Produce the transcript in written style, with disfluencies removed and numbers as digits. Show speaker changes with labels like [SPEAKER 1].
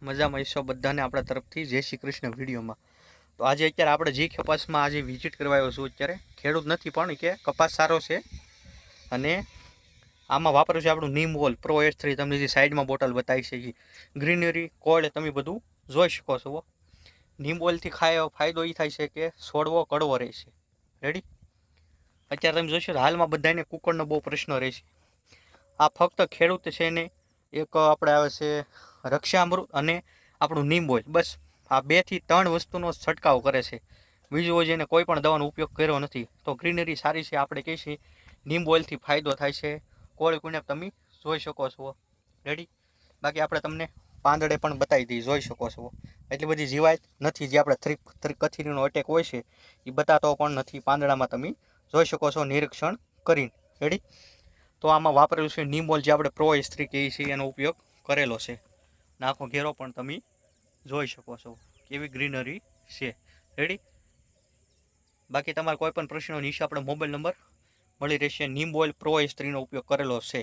[SPEAKER 1] મજામાં ઈશ્વર બધાને આપણા તરફથી જય શ્રી કૃષ્ણ વિડીયોમાં. તો આજે અત્યારે આપણે જે કપાસમાં આજે વિઝિટ કરવા આવ્યો છું. અત્યારે ખેડૂત નથી પણ કે કપાસ સારો છે અને આમાં વાપર્યું છે આપણું નીમ ઓલ પ્રો S3. તમને જે સાઈડમાં બોટલ બતાવી છે એ ગ્રીનરી કોડ તમે બધું જોઈ શકો છો. નીમ ઓઇલથી ફાયદો એ થાય છે કે છોડવો કડવો રહેશે. રેડી. અત્યારે તમે જોશો હાલમાં બધાને કુકરનો બહુ પ્રશ્ન રહેશે. આ ફક્ત ખેડૂત છે ને એક આપણે આવે છે રક્ષામૃત અને આપણું નીમ ઓઇલ, બસ આ 2 થી 3 વસ્તુનો છંટકાવ કરે છે. બીજું હોય જેને કોઈ પણ દવાનો ઉપયોગ કર્યો નથી. તો ગ્રીનરી સારી છે. આપણે કહીએ છીએ નીમ ઓઇલથી ફાયદો થાય છે. કોળી કુણપ તમે જોઈ શકો છો. રેડી. બાકી આપણે તમને પાંદડે પણ બતાવી દઈએ, જોઈ શકો છો. એટલી બધી જીવાત નથી જે આપણે કથીરીનો અટેક હોય છે એ બતાતો પણ નથી. પાંદડામાં તમે જોઈ શકો છો નિરીક્ષણ કરીને. રેડી. તો આમાં વાપરેલું છે નીમ ઓઇલ જે આપણે પ્રો S3 કહીએ છીએ એનો ઉપયોગ કરેલો છે. આખો ઘેરો પણ તમે જોઈ શકો છો કેવી ગ્રીનરી છે. રેડી. બાકી તમારે કોઈ પણ પ્રશ્નો નીચે આપણે મોબાઈલ નંબર મળી રહેશે. નીમ ઓઇલ પ્રો S3 નો ઉપયોગ કરેલો છે.